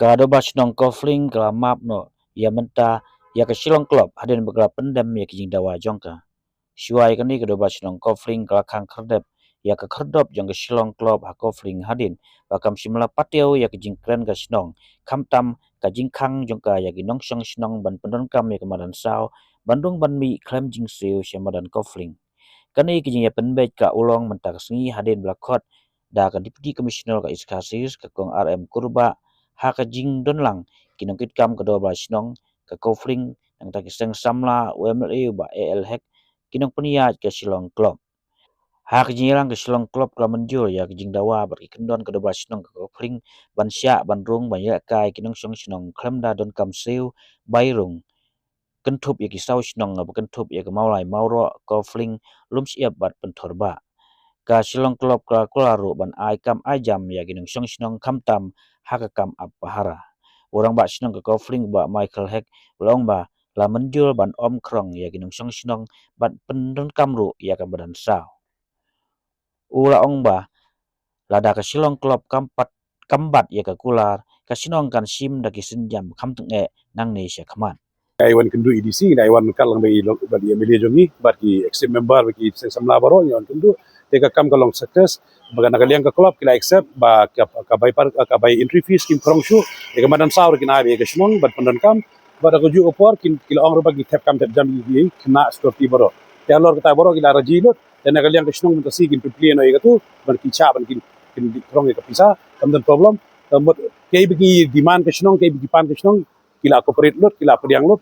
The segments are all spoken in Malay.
Kado bas nong Golflink kala map no ya menta ya ke Shillong club hadin begala Pyndem ya ke Jingdawa jongka. Shwa kani kado bas nong Golflink kala kang kerdep ya ke kerdop jong ke Shillong club ha Golflink hadin bakam simla patio ya ke jingkren ke Shillong kamtam ka jingkang jongka ya ke nongsong Shillong ban pendon kam ya ke madan sao bandung ban mi klem jingseu ya madan Golflink. Kani ke jing ya penbet ka ulong mentak sengi hadin belakot da ka deputy commissioner ka iskasis ka kong RM kurba ha ka jing donlang kinongkit kam ka doba sinong ka Golflink nang ta kiseng samla UMLA ba AL hek kinong peniat ke Shillong club ha ka jing lang ke Shillong club ka menjur ya ke Jingdawa ber kendon ka doba sinong ka Golflink ban sya ban rung ban ya kai kinong song sinong klemda don kam seu bairung kentup ya kisau sinong ba kentup ya ke maulai mauro Golflink lum siap bat pentorba ka Shillong club ka kularu ban ai kam ajam ya ginung song sinong kamtam haka kam apahara orang ba sinong ka Golflink ba Michael Heck long ba la menjul ban om krong ya ginung song sinong ban pendon kamru ya ka badan sao ula ong ba lada ka Shillong club kambat ya ka kular ka sinong kan sim daki senjam kamtung nang ne sya kaman Iwan kendu EDC na Iwan kalang may bagi Emilia jongi bagi accept member bagi samla baro Iwan kendu teka kam kalong success baga nakaliang ka club kila accept ba ka bay entry fees kim krong shu teka madan saur kina be ka shmong bat pandan kam bada ko ju opor kila ong bagi tap kam tap jam yi kena security baro te alor kita baro kila raji lot dan nakaliang ka shmong mentasi kin pipli no igatu ban kicha ban kin krong ka pisa kam dan problem kay bagi demand ka shmong kay bagi pan ka shmong kila corporate lot kila pediang lot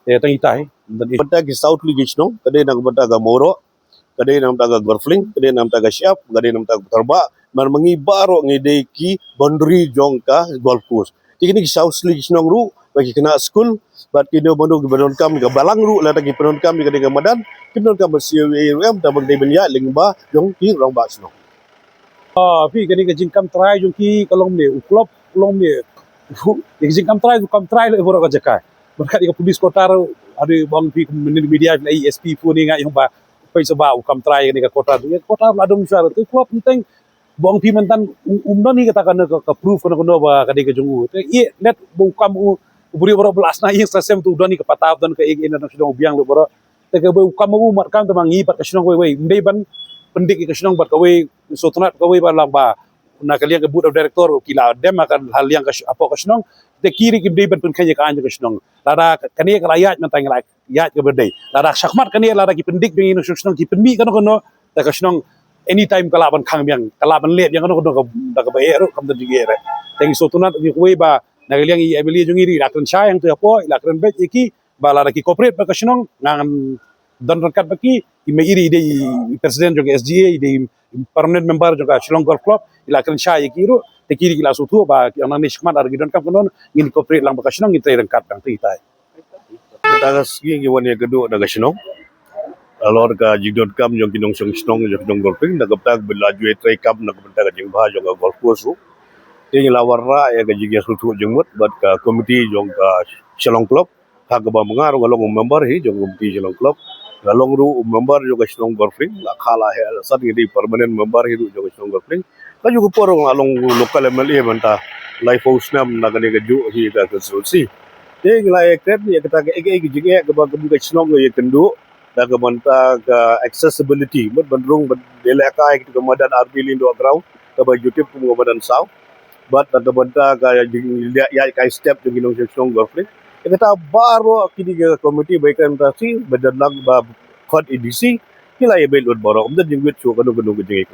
tang itai bata ki south ligich no kade nang bata ga moro kade nang taga Golflink kade nang taga siap kade nang taga terba man mangi baro ngide ki boundary jongka golf course tikini ki south ligich nong ru bagi kena school bat kino bondo benon kam ga balang ru la tagi penon kam kade ga madan kinon kam CWM ta bang de benya lingba jong ki rong ba sno pi kani ka jingkam try jong ki kalong ne uklop kalong ne jingkam try le boro ka jakai berkat di polis kota ada bang pi media na ESP pun ni ngai ba pai sebab ukam try ni ka kota tu kota ladong syar tu klub penting bang pi mentan umdan ni katakan ka proof kono ba ka de ka jungu te ye net bukam buri boro belas na yang sistem tu udan ni ka patap dan ka ig international biang lu boro te ka bukam mu mat kam tamang ngi pat ka sinong we ndai ban pendik ka sinong bat ka we sotonat ka we ba lang ba na kalian ke board of director kila dem akan hal yang apa ka sinong te kiri ki deben pun kanya ka anja ka sinong lada kania ka rakyat mentang rakyat ka berdai lada syakmat kania lada ki pendik bingin sinong ki penmi kono ta ka sinong anytime kalaban kang biang kalaban let yang kono ka bayar kam da digere tengi sotunat ni kuwe ba nagaliang i Emilia jungiri lakren sayang tu apa lakren bet iki ba lada ki corporate ba ka sinong ngangan dan rekat baki iri de presiden juga SGA de permanent member juga Shillong Golf Club ila kan syai kiru te kiri kila sutu ba yang nang nismat argi don kam konon ngin corporate lang bakasyon ngin tray rengkat kang titai taga ski ki wan ya kedu daga sno alor ka jigdon kam jong kinong song snong jong Golflink daga tag belaju tray kam nak bentaga jing ba jong golf course ting lawarra ya ga jigya sutu jong mut bat ka committee jong ka Shillong Club ha ga ba mengar galong member hi jong committee Shillong Club galong ru member juga Shillong Golflink la khala he sat ngi permanent member hi juga Shillong Golflink ka juga porong along local MLA menta life house nam na ga ne ga ju hi ga konsulsi ting la ekret ya kita ga ege jige ga ba ga Shillong ye kendu da ga menta ga accessibility mut bandrung dele ka ke madan RB lindo ground ka ba YouTube pum madan saw bat da menta ga ya kai step jong kinong Shillong Golflink kita baru kini ke komiti baikkan tasi bedalang ba khot EDC kila ye belot boro umdan jingwit chu kanu kanu jingik